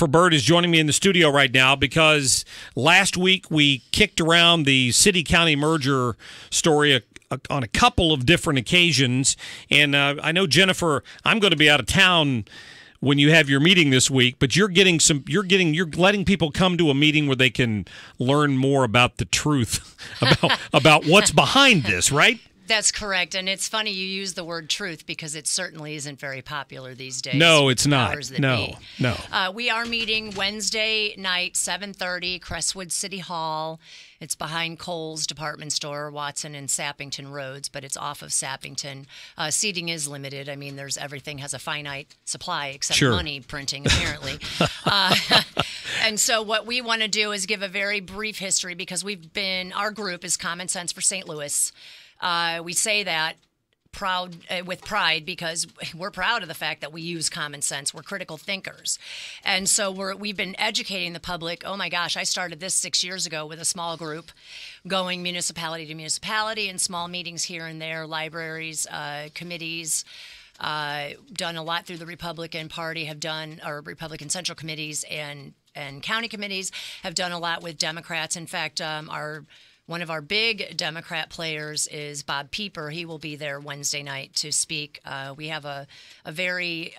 Jennifer Bird is joining me in the studio right now because last week we kicked around the city-county merger story on a couple of different occasions. And I know, Jennifer, I'm going to be out of town when you have your meeting this week, but you're letting people come to a meeting where they can learn more about the truth about what's behind this, right? That's correct. And it's funny you use the word truth because it certainly isn't very popular these days. No, it's not. No. We are meeting Wednesday night, 7:30, Crestwood City Hall. It's behind Kohl's department store, Watson and Sappington Roads, but it's off of Sappington. Seating is limited. I mean, everything has a finite supply except money printing, apparently. And so what we want to do is give a very brief history because our group is Common Sense for St. Louis. We say that with pride because we're proud of the fact that we use common sense. We're critical thinkers. And so we've been educating the public. Oh my gosh, I started this 6 years ago with a small group going municipality to municipality in small meetings here and there, libraries, committees. Done a lot through the Republican Party, our Republican Central Committees and county committees, have done a lot with Democrats. In fact, one of our big Democrat players is Bob Pieper. He will be there Wednesday night to speak. We have a very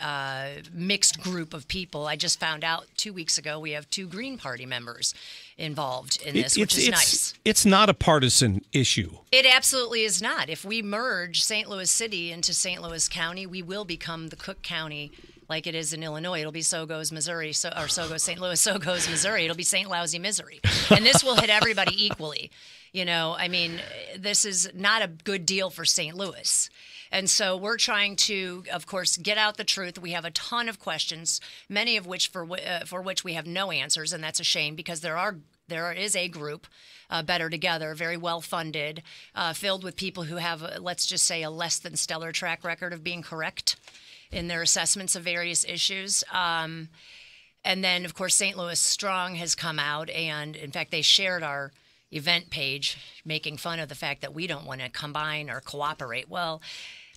mixed group of people. I just found out 2 weeks ago we have 2 Green Party members involved in this, which is nice. It's not a partisan issue. It absolutely is not. If we merge St. Louis City into St. Louis County, we will become the Cook County like it is in Illinois. It'll be so goes Missouri, so goes St. Louis, so goes Missouri. It'll be St. Lousy Missouri. And this will hit everybody equally. You know, I mean, this is not a good deal for St. Louis. And so we're trying to, of course, get out the truth. We have a ton of questions, many of which for which we have no answers, and that's a shame because there is a group, Better Together, very well funded, filled with people who have, let's just say, a less than stellar track record of being correct in their assessments of various issues. And then, of course, St. Louis Strong has come out, and in fact, they shared our event page making fun of the fact that we don't want to combine or cooperate. Well,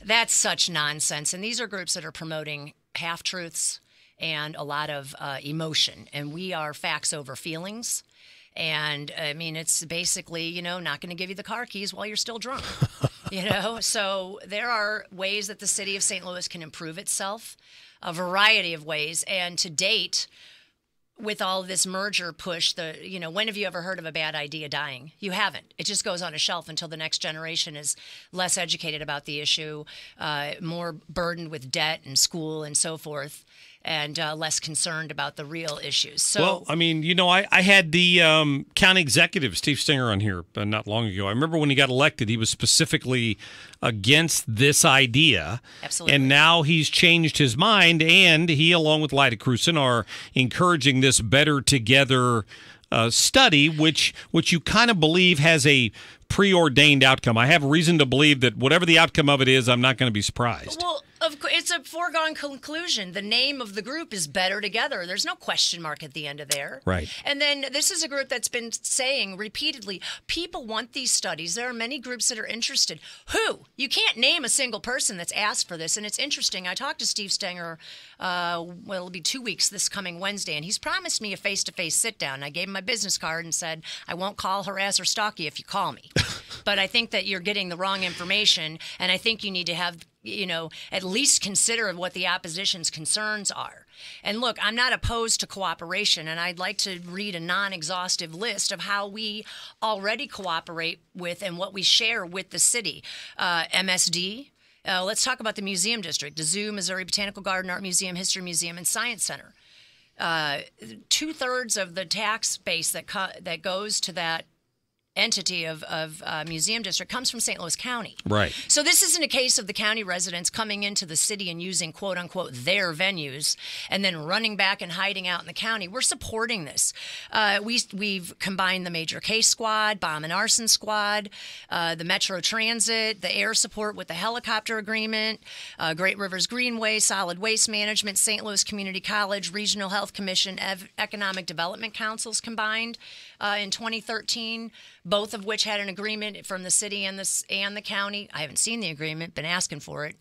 that's such nonsense. And these are groups that are promoting half-truths and a lot of emotion. And we are facts over feelings. And, I mean, it's basically, not going to give you the car keys while you're still drunk. So there are ways that the city of St. Louis can improve itself, a variety of ways. And to date, with all of this merger push, when have you ever heard of a bad idea dying? You haven't. It just goes on a shelf until the next generation is less educated about the issue, more burdened with debt and school and so forth, and less concerned about the real issues. So, well, I mean, I had the county executive, Steve Stinger, on here not long ago. I remember when he got elected, he was specifically against this idea. Absolutely. And now he's changed his mind, and he, along with Lyda Krewson, are encouraging this Better Together study, which you kind of believe has a preordained outcome. I have reason to believe that whatever the outcome of it is, I'm not going to be surprised. Well, of course, it's a foregone conclusion. The name of the group is Better Together. There's no question mark at the end of there. Right. And then this is a group that's been saying repeatedly, people want these studies. There are many groups that are interested. Who? You can't name a single person that's asked for this. And it's interesting. I talked to Steve Stenger, it'll be 2 weeks this coming Wednesday, and he's promised me a face-to-face sit-down. I gave him my business card and said, I won't call, harass, or stalk you if you call me. But I think that you're getting the wrong information, and I think you need to have at least consider what the opposition's concerns are. And look, I'm not opposed to cooperation, and I'd like to read a non-exhaustive list of how we already cooperate with and what we share with the city. MSD. Let's talk about the museum district, the Zoo, Missouri Botanical Garden, Art Museum, History Museum, and Science Center. 2/3 of the tax base that goes to that entity of museum district comes from St. Louis County. Right. So this isn't a case of the county residents coming into the city and using quote unquote their venues and then running back and hiding out in the county. We're supporting this. We've combined the Major Case Squad, Bomb and Arson Squad, the Metro Transit, the air support with the helicopter agreement, Great Rivers Greenway, Solid Waste Management, St. Louis Community College, Regional Health Commission, Economic Development Councils combined in 2013. Both of which had an agreement from the city and the county. I haven't seen the agreement, been asking for it.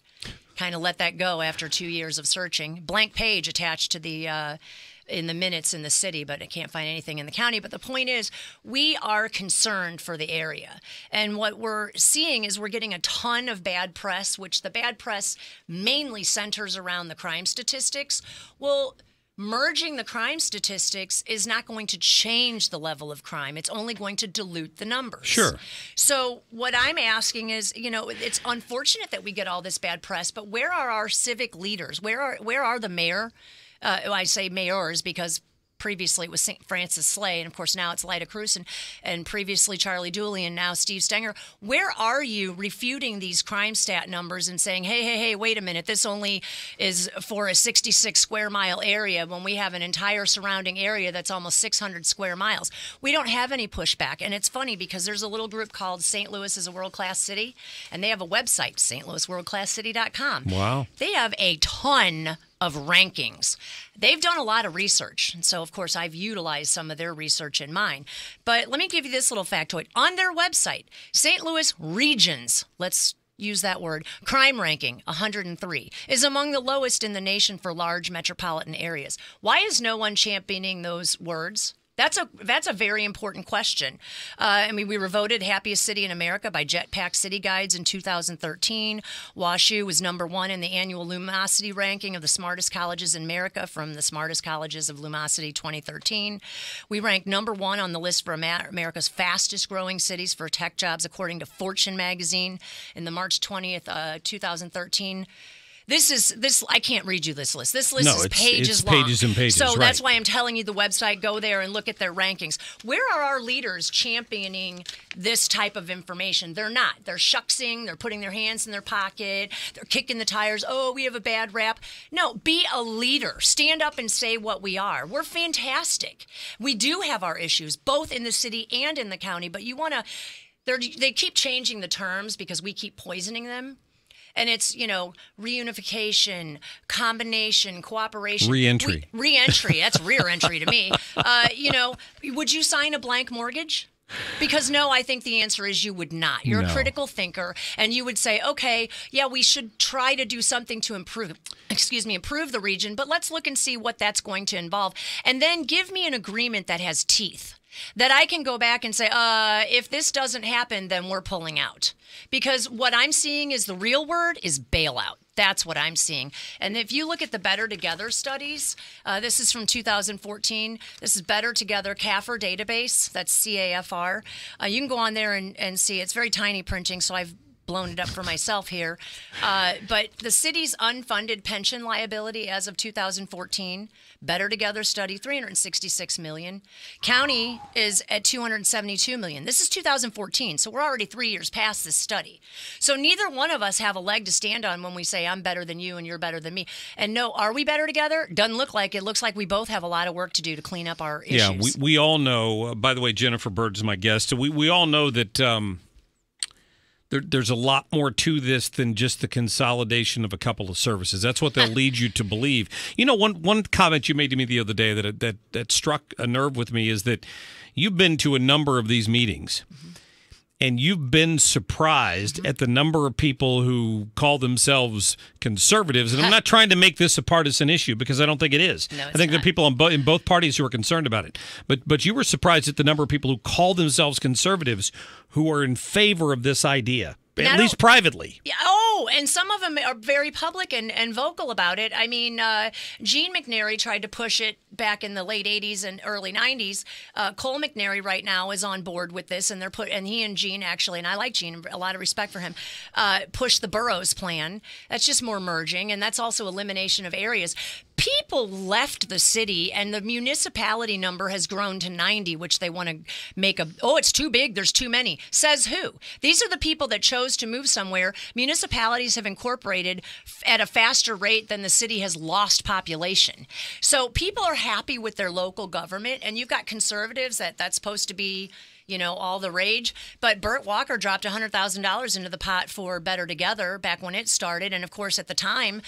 Kind of let that go after 2 years of searching. Blank page attached to the in the minutes in the city, but I can't find anything in the county. But the point is, we are concerned for the area. And what we're seeing is we're getting a ton of bad press, which the bad press mainly centers around the crime statistics. Well, merging the crime statistics is not going to change the level of crime. It's only going to dilute the numbers. Sure. So what I'm asking is, it's unfortunate that we get all this bad press, but where are our civic leaders? Where are the mayor? I say mayors because previously it was St. Francis Slay, and of course now it's Lyda Cruz, and previously Charlie Dooley, and now Steve Stenger. Where are you refuting these crime stat numbers and saying, hey, wait a minute, this only is for a 66 square mile area when we have an entire surrounding area that's almost 600 square miles? We don't have any pushback, and it's funny because there's a little group called St. Louis is a World-Class City, and they have a website, stlouisworldclasscity.com. Wow. They have a ton of rankings. They've done a lot of research, and so of course I've utilized some of their research in mine. But let me give you this little factoid. On their website, St. Louis Regions, let's use that word, crime ranking 103 is among the lowest in the nation for large metropolitan areas. Why is no one championing those words? That's a very important question. We were voted happiest city in America by Jetpack City Guides in 2013. WashU was number 1 in the annual Lumosity ranking of the smartest colleges in America from the Smartest Colleges of Lumosity 2013. We ranked number 1 on the list for America's fastest growing cities for tech jobs, according to Fortune magazine in the March 20th, 2013. This. I can't read you this list. This list is pages long. Pages and pages. So right. That's why I'm telling you the website. Go there and look at their rankings. Where are our leaders championing this type of information? They're not. They're shucksing. They're putting their hands in their pocket. They're kicking the tires. Oh, we have a bad rap. No, be a leader. Stand up and say what we are. We're fantastic. We do have our issues, both in the city and in the county. But you want to. They keep changing the terms because we keep poisoning them. And it's, reunification, combination, cooperation. Re-entry. Re-entry. That's rear entry to me. Would you sign a blank mortgage? Because no, I think the answer is you would not. You're a critical thinker, and you would say, okay, yeah, we should try to do something to improve the region, but let's look and see what that's going to involve. And then give me an agreement that has teeth. That I can go back and say, if this doesn't happen, then we're pulling out. Because what I'm seeing is the real word is bailout. That's what I'm seeing. And if you look at the Better Together studies, this is from 2014. This is Better Together CAFR database. That's CAFR. You can go on there and see. It's very tiny printing, so I've blown it up for myself here. But the city's unfunded pension liability as of 2014, Better Together study, $366 million. County is at $272 million. This is 2014, so we're already 3 years past this study. So neither one of us have a leg to stand on when we say I'm better than you and you're better than me. And no, are we better together? Doesn't look like it. Looks like we both have a lot of work to do to clean up our issues. Yeah, we all know, by the way, Jennifer Bird is my guest. We all know that there's a lot more to this than just the consolidation of a couple of services. That's what they'll lead you to believe. One comment you made to me the other day that struck a nerve with me is that you've been to a number of these meetings, and you've been surprised at the number of people who call themselves conservatives. And I'm not trying to make this a partisan issue because I don't think it is. No, I think there are people in both parties who are concerned about it. But you were surprised at the number of people who call themselves conservatives who are in favor of this idea, at least privately. Yeah, and some of them are very public and vocal about it. I mean, Gene McNary tried to push it back in the late 80s and early 90s. Cole McNary right now is on board with this, and he and Gene actually, and I like Gene, a lot of respect for him, push the boroughs plan. That's just more merging, and that's also elimination of areas. People left the city, and the municipality number has grown to 90, which they want to make it's too big, there's too many. Says who? These are the people that chose to move somewhere. Municipalities have incorporated at a faster rate than the city has lost population. So people are happy with their local government, and you've got conservatives that's supposed to be all the rage. But Burt Walker dropped $100,000 into the pot for Better Together back when it started. And, of course, at the time,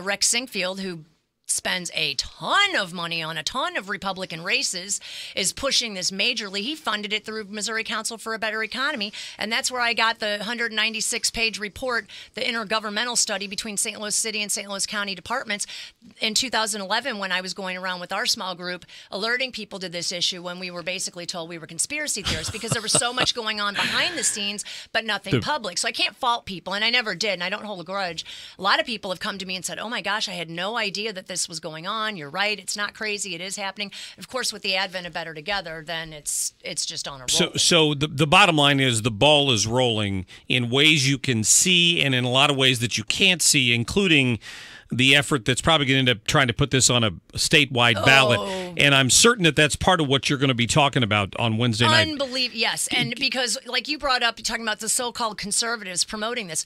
Rex Sinkfield, who spends a ton of money on a ton of Republican races, is pushing this majorly. He funded it through Missouri Council for a Better Economy, and that's where I got the 196-page report, the intergovernmental study between St. Louis City and St. Louis County departments in 2011, when I was going around with our small group alerting people to this issue, when we were basically told we were conspiracy theorists because there was so much going on behind the scenes, but nothing public. So I can't fault people, and I never did, and I don't hold a grudge. A lot of people have come to me and said, oh my gosh, I had no idea that this was going on. You're right. It's not crazy. It is happening. Of course, with the advent of Better Together, then it's just on a roll. So the bottom line is the ball is rolling in ways you can see and in a lot of ways that you can't see, including the effort that's probably going to end up trying to put this on a statewide ballot. And I'm certain that that's part of what you're going to be talking about on Wednesday night. Unbelievable, yes. And because, like you brought up, you're talking about the so-called conservatives promoting this.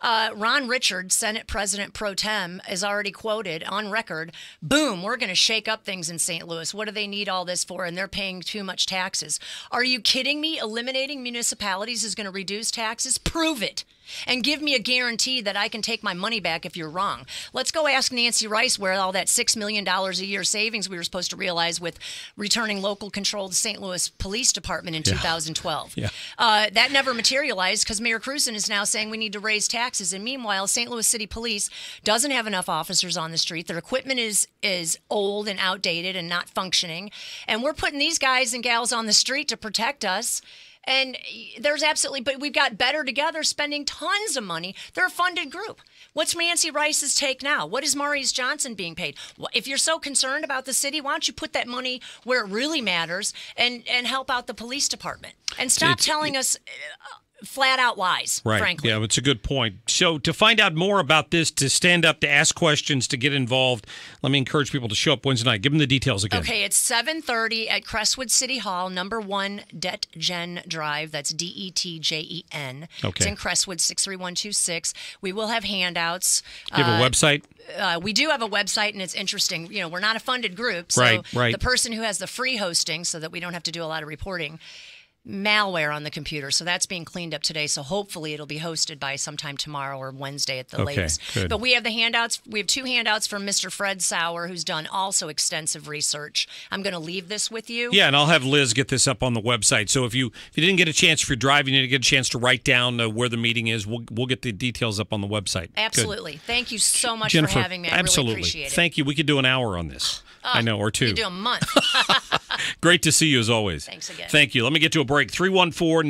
Ron Richards, Senate President Pro Tem, is already quoted on record, boom, we're going to shake up things in St. Louis. What do they need all this for? And they're paying too much taxes. Are you kidding me? Eliminating municipalities is going to reduce taxes? Prove it. And give me a guarantee that I can take my money back if you're wrong. Let's go ask Nancy Rice where all that $6 million a year savings we were supposed to realize with returning local control to St. Louis Police Department in 2012. Yeah. That never materialized because Mayor Cruzen is now saying we need to raise taxes. And meanwhile, St. Louis City Police doesn't have enough officers on the street. Their equipment is old and outdated and not functioning. And we're putting these guys and gals on the street to protect us. And there's absolutely, but we've got Better Together spending tons of money. They're a funded group. What's Nancy Rice's take now? What is Maurice Johnson being paid? If you're so concerned about the city, why don't you put that money where it really matters and help out the police department? And stop telling us flat out lies, right. Frankly. Yeah, it's a good point. So to find out more about this, to stand up, to ask questions, to get involved, let me encourage people to show up Wednesday night. Give them the details again. Okay, it's 7:30 at Crestwood City Hall, number 1 Detjen Drive. That's Detjen. Okay. It's in Crestwood, 63126. We will have handouts. Do you have a website? We do have a website, and it's interesting. You know, we're not a funded group, so right. The person who has the free hosting, so that we don't have to do a lot of reporting, malware on the computer, so that's being cleaned up today. So hopefully it'll be hosted by sometime tomorrow or Wednesday at the latest. Good. But we have the handouts. We have 2 handouts from Mr. Fred Sauer, who's done also extensive research. I'm going to leave this with you. Yeah, and I'll have Liz get this up on the website. So if you didn't get a chance, if you're driving, you didn't get a chance to write down where the meeting is, we'll get the details up on the website. Absolutely. Good. Thank you so much Jennifer, for having me. I absolutely. really appreciate it. Thank you. We could do an hour on this. I know, or 2. We could do a month. Great to see you as always. Thanks again. Thank you. Let me get to a break. 314-9